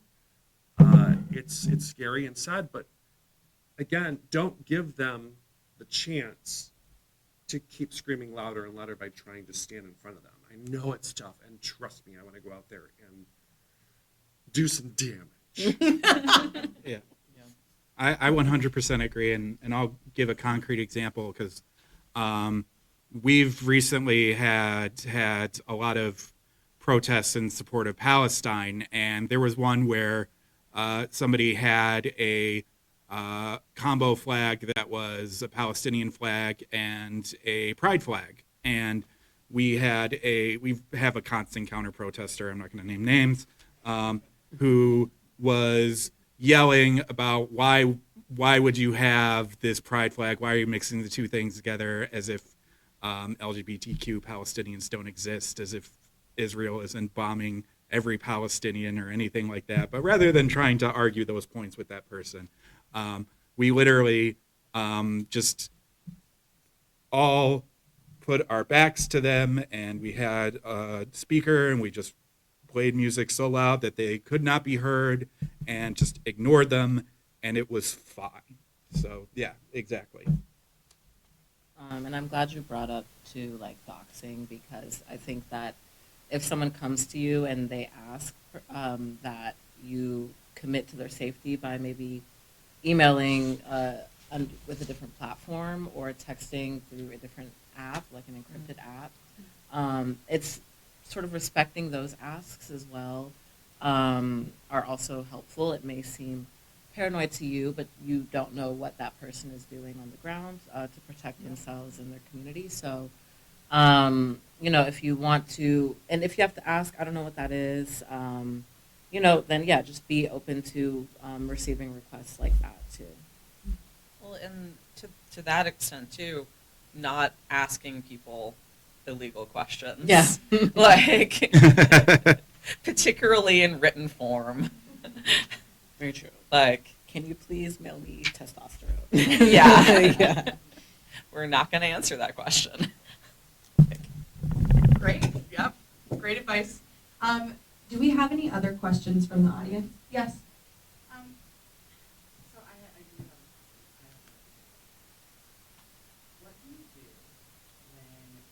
it's scary and sad, but again, don't give them the chance to keep screaming louder and louder by trying to stand in front of them. I know it's tough, and trust me, I want to go out there and do some damage. Yeah. I 100% agree, and I'll give a concrete example because we've recently had a lot of protests in support of Palestine, and there was one where somebody had a combo flag that was a Palestinian flag and a pride flag, and we have a constant counter protester, I'm not going to name names, who was yelling about why would you have this pride flag, why are you mixing the two things together, as if LGBTQ Palestinians don't exist, as if Israel isn't bombing every Palestinian or anything like that. But rather than trying to argue those points with that person, we literally just all put our backs to them, and we had a speaker, and we just played music so loud that they could not be heard, and just ignored them, and it was fine. So yeah, exactly. And I'm glad you brought up to like doxing, because I think that if someone comes to you and they ask that you commit to their safety by maybe emailing with a different platform or texting through a different app, like an encrypted app, it's sort of respecting those asks as well, are also helpful. It may seem paranoid to you, but you don't know what that person is doing on the ground to protect themselves and their community. So, if you want to, and if you have to ask, I don't know what that is, then yeah, just be open to receiving requests like that too. Well, and to that extent too, not asking people illegal questions. Yeah. Like, particularly in written form. Very true. Like, can you please mail me testosterone? yeah. Yeah. We're not going to answer that question. Great, yep, great advice. Do we have any other questions from the audience? Yes? So I do have, what do you do when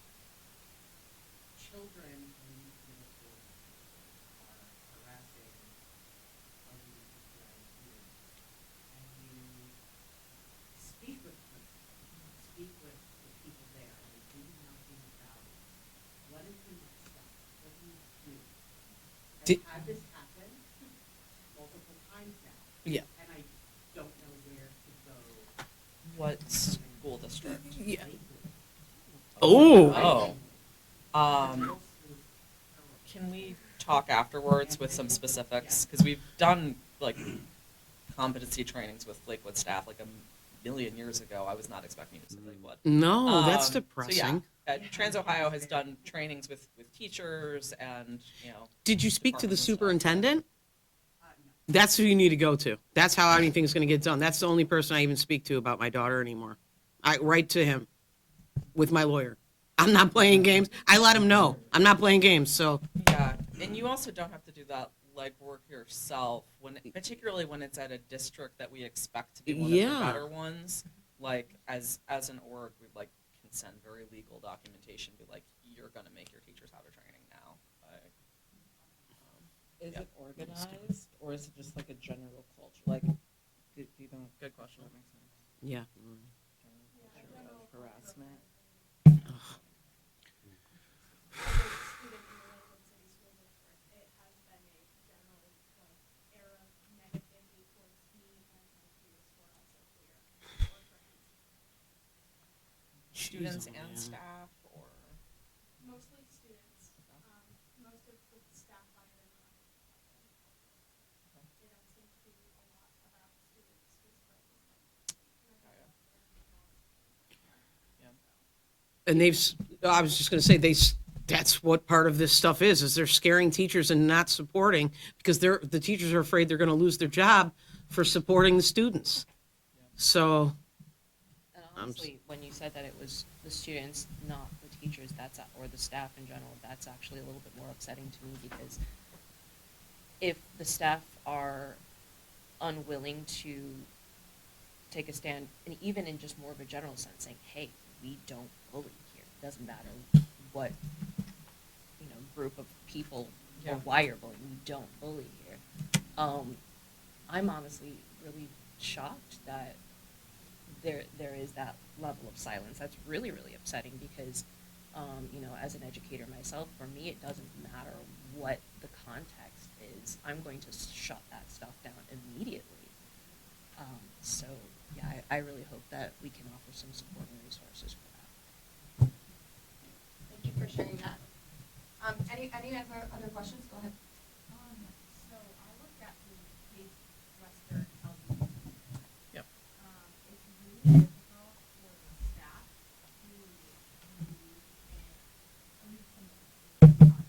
children in middle school are harassing LGBTQI students, and you speak with them, speak What school district? Yeah. Oh. Oh. Can we talk afterwards with some specifics? Because we've done like competency trainings with Lakewood staff like a million years ago. I was not expecting you to say Lakewood. No, that's So depressing. yeah, Trans Ohio has done trainings with teachers and Did you speak to the departments and stuff. superintendent? That's who you need to go to. That's how anything's going to get done. That's the only person I even speak to about my daughter anymore. I write to him with my lawyer. I'm not playing games. I let him know I'm not playing games. So Yeah, and you also don't have to do that legwork yourself particularly when it's at a district that we expect to be one of Yeah. the better ones. Like as an org, we like can send very legal documentation. Be like, you're gonna make your teachers have a training now. Like, Is Yeah. it organized, or is it just like a general culture? Like, do you don't? good question. That makes sense. yeah. General culture of harassment. Student in the Lakewood City School District, it has been a general air of negativity towards me and my peers who are also queer or trans. Students Jeez, and man. staff, or Mostly students. Most of the staff I have interacted with have been queer. They don't seem to be a lot about students whose rights And I was just going to say, that's what part of this stuff is they're scaring teachers and not supporting because the teachers are afraid they're going to lose their job for supporting the students. So, And honestly, when you said that it was the students, not the teachers, or the staff in general, that's actually a little bit more upsetting to me because if the staff are unwilling to take a stand, and even in just more of a general sense, saying, "Hey, we don't bully here. It doesn't matter what group of people or why you're bullying. We don't bully here." I'm honestly really shocked that there is that level of silence. That's really, really upsetting because, as an educator myself, for me, it doesn't matter what the context is. I'm going to shut that stuff down immediately. So, yeah, I really hope that we can offer some support and resources for that. Thank you for sharing that. Any other questions? Go ahead. So I looked at the Case Western LGBTQ. Yep. It's really difficult for the staff to read and read some of the content.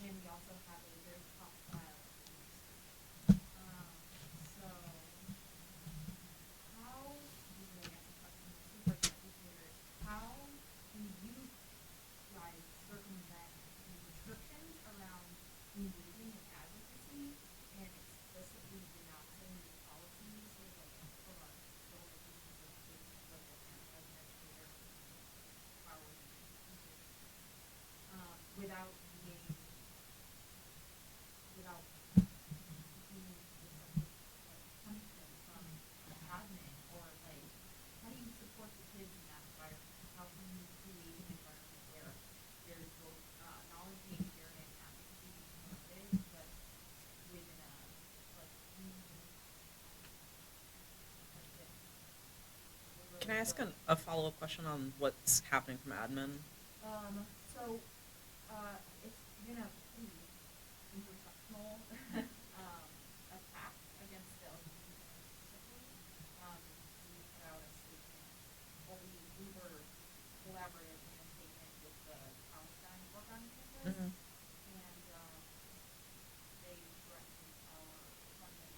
And we also have a very hostile so how, usually I ask the question to educators, how do you guys circumvent the restrictions around engaging in advocacy and explicitly denouncing the policies sort of like from our own education like as an educator, how are we without being punishment from admin or like how do you support the kids in that environment? How can you create an environment where there's both knowledge being shared and advocacy being promoted, but within a like Can I ask a follow-up question on what's happening from admin? So it's been a pretty intersectional attack against the LGBT specifically. We put out a statement, or we were collaborative in a statement with the Palestine work on campus, and they directed our funding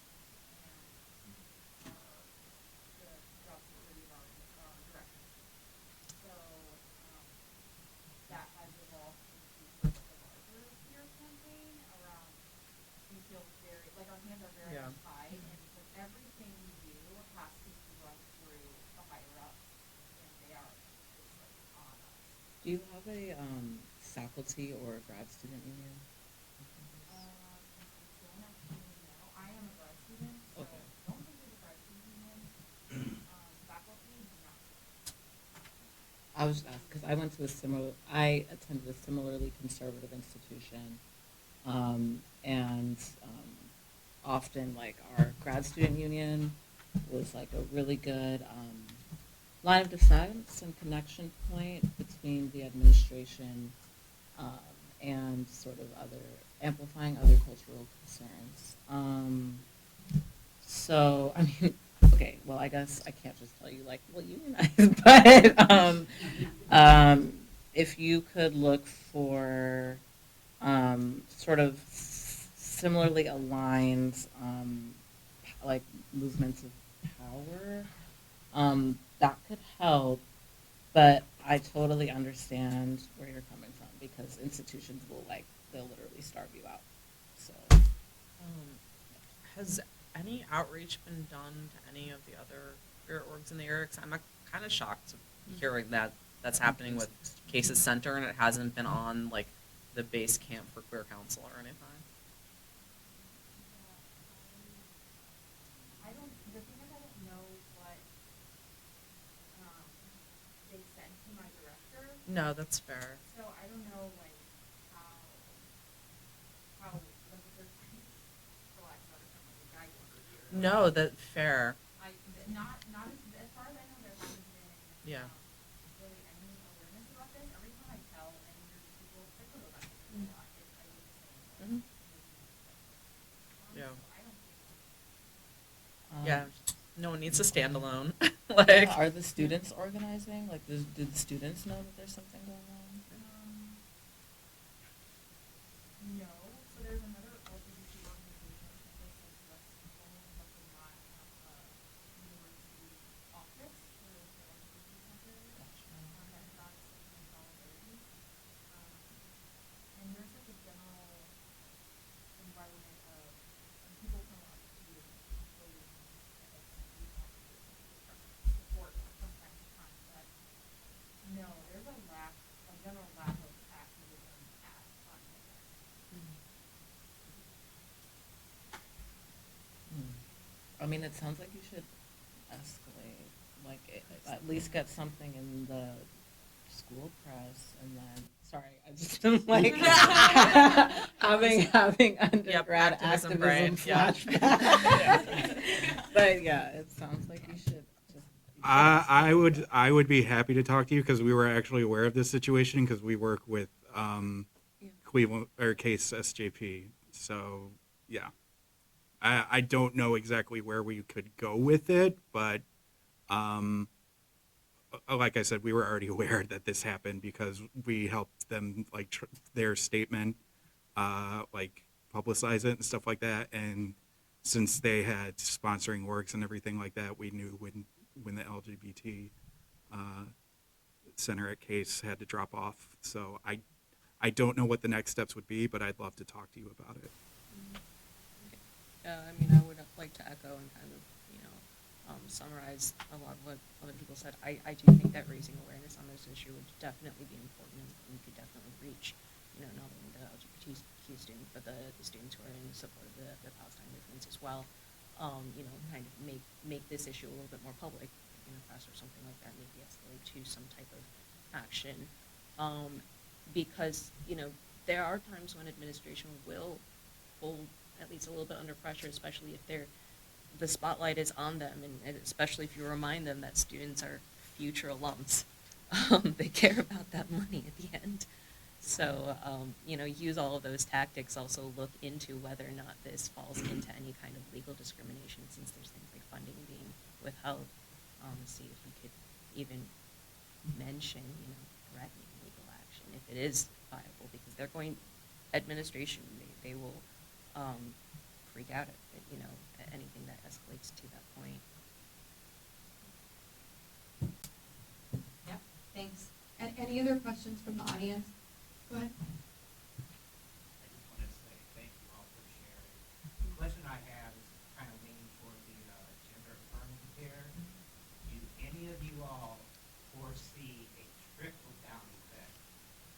and the job security of our direction. So that has evolved into sort of a larger peer campaign around we feel very like our hands are very much tied and like everything we do has to be run through the higher ups and they are just like on us. Do you have a faculty or grad student union? I don't actually know. I am a grad student, so Okay. don't think there's a grad student union. Faculty, not. I was asked because I attended a similarly conservative institution, and often like our grad student union was like a really good line of defense and connection point between the administration um, and sort of other amplifying other cultural concerns. So I mean, okay, well I guess I can't just tell you like, well, unionize, but if you could look for sort of similarly aligned like movements of power, that could help. But I totally understand where you're coming from because institutions will like they'll literally starve you out. So Has any outreach been done to any of the other queer orgs in the area? 'Cause I'm kind of shocked hearing that that's happening with Cases Center and it hasn't been on like the base camp for queer council or anything. I don't, the thing is I don't know what, they sent to my director, No, that's fair. so I don't know, like, how, like, if there's, for lack of a better term, like a gag order here. No, that fair. Not as far as I know, there hasn't been, Yeah. really any awareness about this. Every time I tell any of these people, I go back to this a lot, I get the same, Mhm. Yeah. so I don't think. Yeah. No one needs to stand alone. Like, are the students organizing? Like, do the students know that there's something going on? No, so there's another LGBT organization on campus that's only but does not have a university office for the LGBT center. That's not in solidarity. And there's like a general environment of people from LGBT employees and LGBT officers support from time to time, but no, there's a general lack of activism on campus. I mean, it sounds like you should escalate, like at least get something in the school press, and then. Sorry, I just been like having undergrad activism activism brain, yeah. flashback. But yeah, it sounds like you should just. I would be happy to talk to you because we were actually aware of this situation because we work with Cleveland or Case SJP. So yeah, I don't know exactly where we could go with it, but like I said, we were already aware that this happened because we helped them like their statement, like publicize it and stuff like that. And since they had sponsoring works and everything like that, we knew when the LGBT center at Case had to drop off. So I don't know what the next steps would be, but I'd love to talk to you about it. Yeah, I mean, I would like to echo and kind of, summarize a lot of what other people said. I do think that raising awareness on this issue would definitely be important and could definitely reach, not only the LGBTQ students, but the students who are in support of the Palestine movements as well. Kind of make this issue a little bit more public, press or something like that, maybe escalate to some type of action. Because, there are times when administration will hold at least a little bit under pressure, especially if the spotlight is on them, and especially if you remind them that students are future alums. They care about that money at the end. So, use all of those tactics. Also look into whether or not this falls into any kind of legal discrimination, since there's things like funding being withheld. See if we could even mention, threatening legal action if it is viable, because they're going, administration, they will freak out at anything that escalates to that point. Yeah, thanks. And any other questions from the audience? Go ahead. I just wanted to say thank you all for sharing. The question I have is kind of leaning toward the gender affirming care. Do any of you all foresee a trickle down effect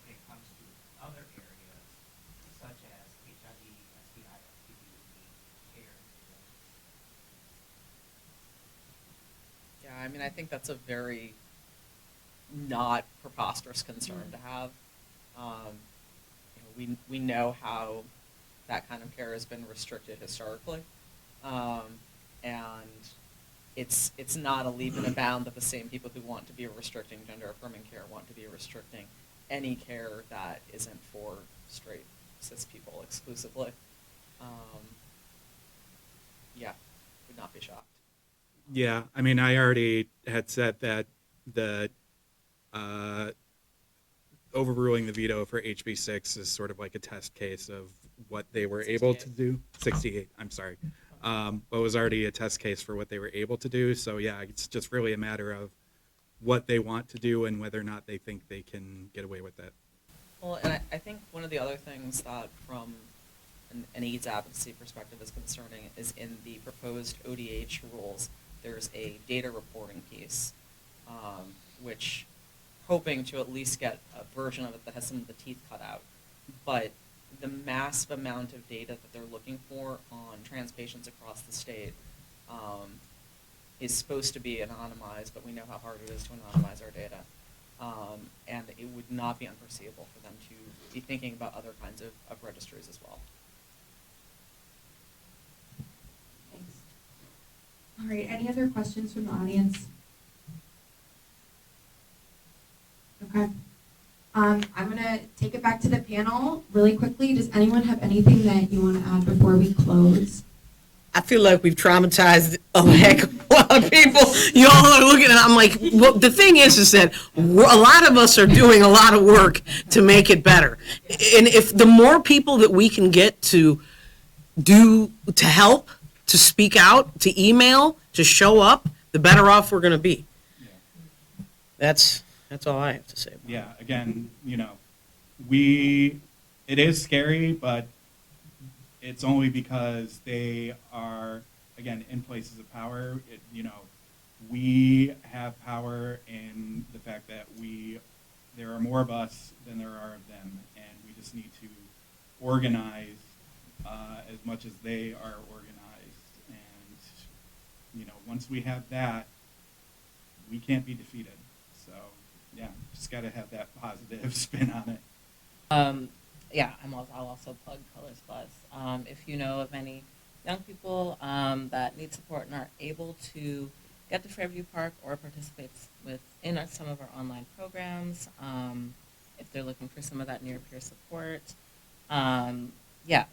when it comes to other areas such as HIV, STI, STD care? Yeah, I mean, I think that's a very not preposterous concern to have. We know how that kind of care has been restricted historically. And it's not a leap and a bound that the same people who want to be restricting gender affirming care want to be restricting any care that isn't for straight cis people exclusively. Yeah, would not be shocked. Yeah, I mean, I already had said that the uh, overruling the veto for HB6 is sort of like a test case of what they were able to 68. do. 68, I'm sorry. But it was already a test case for what they were able to do. So yeah, it's just really a matter of what they want to do and whether or not they think they can get away with it. Well, and I think one of the other things that from an AIDS advocacy perspective is concerning is in the proposed ODH rules, there's a data reporting piece, which hoping to at least get a version of it that has some of the teeth cut out. But the massive amount of data that they're looking for on trans patients across the state is supposed to be anonymized, but we know how hard it is to anonymize our data. And it would not be unforeseeable for them to be thinking about other kinds of registries as well. Thanks. All right, any other questions from the audience? Okay. I'm gonna take it back to the panel really quickly. Does anyone have anything that you want to add before we close? I feel like we've traumatized a heck of a lot of people. You all are looking, and I'm like, well, the thing is that a lot of us are doing a lot of work to make it better. And if the more people that we can get to help, to speak out, to email, to show up, the better off we're going to be. That's all I have to say about it. Yeah, again, it is scary, but it's only because they are, again, in places of power. We have power in the fact that there are more of us than there are of them, and we just need to organize as much as they are organized. And, once we have that, we can't be defeated. So, yeah, just got to have that positive spin on it. Yeah, I'll also plug Colors Plus. If you know of any young people that need support and are able to get to Fairview Park or participate in some of our online programs, if they're looking for some of that near peer support, yes,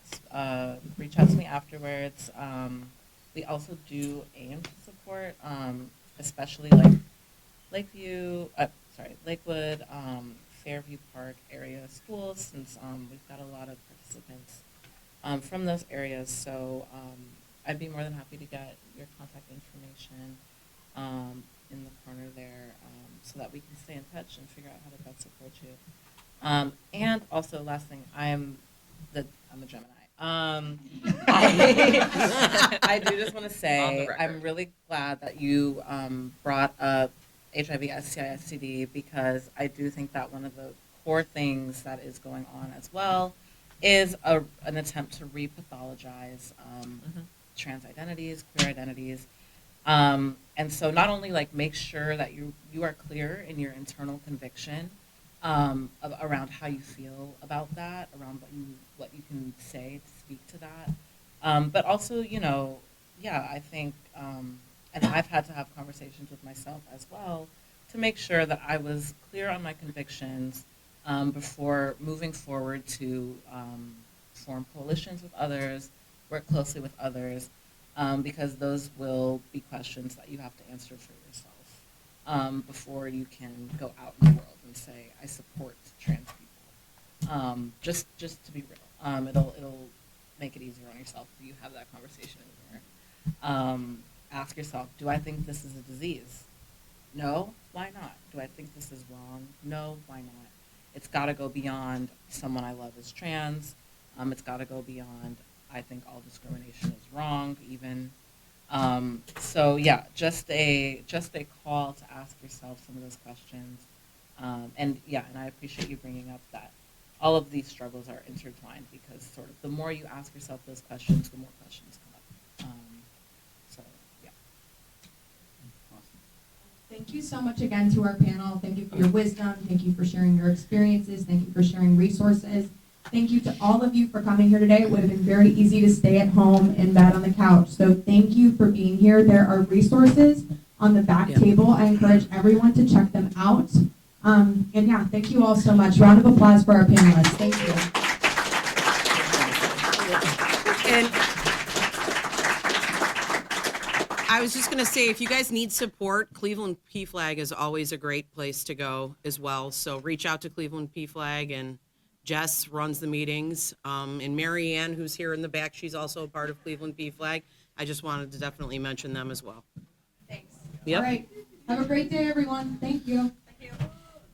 reach out to me afterwards. We also do aim to support, especially like Lakewood, Fairview Park area schools, since we've got a lot of participants from those areas. So I'd be more than happy to get your contact information in the corner there, so that we can stay in touch and figure out how to best support you. And also, last thing, I'm a Gemini. I do just want to On the say record. I'm really glad that you brought up HIV, STI, STD, because I do think that one of the core things that is going on as well is an attempt to repathologize trans identities, queer identities. And so not only make sure that you are clear in your internal conviction around how you feel about that, around what you can say to speak to that, but also, I think, and I've had to have conversations with myself as well to make sure that I was clear on my convictions before moving forward to form coalitions with others, work closely with others, because those will be questions that you have to answer for yourself before you can go out in the world and say, I support trans people. Just to be real. It'll make it easier on yourself if you have that conversation in the mirror. Ask yourself, do I think this is a disease? No? Why not? Do I think this is wrong? No? Why not? It's got to go beyond someone I love is trans. It's got to go beyond I think all discrimination is wrong even. So yeah, just a call to ask yourself some of those questions. And I appreciate you bringing up that all of these struggles are intertwined, because sort of the more you ask yourself those questions, the more questions come up. So yeah. Thank you so much again to our panel. Thank you for your wisdom. Thank you for sharing your experiences. Thank you for sharing resources. Thank you to all of you for coming here today. It would have been very easy to stay at home in bed on the couch. So thank you for being here. There are resources on the back Yeah. table. I encourage everyone to check them out. And yeah, thank you all so much. Round of applause for our panelists. Thank you. And I was just gonna say, if you guys need support, Cleveland PFLAG is always a great place to go as well. So reach out to Cleveland PFLAG, and Jess runs the meetings. And Mary Ann, who's here in the back, she's also a part of Cleveland PFLAG. I just wanted to definitely mention them as well. Thanks. Yep. All right. Have a great day, everyone. Thank you. Thank you.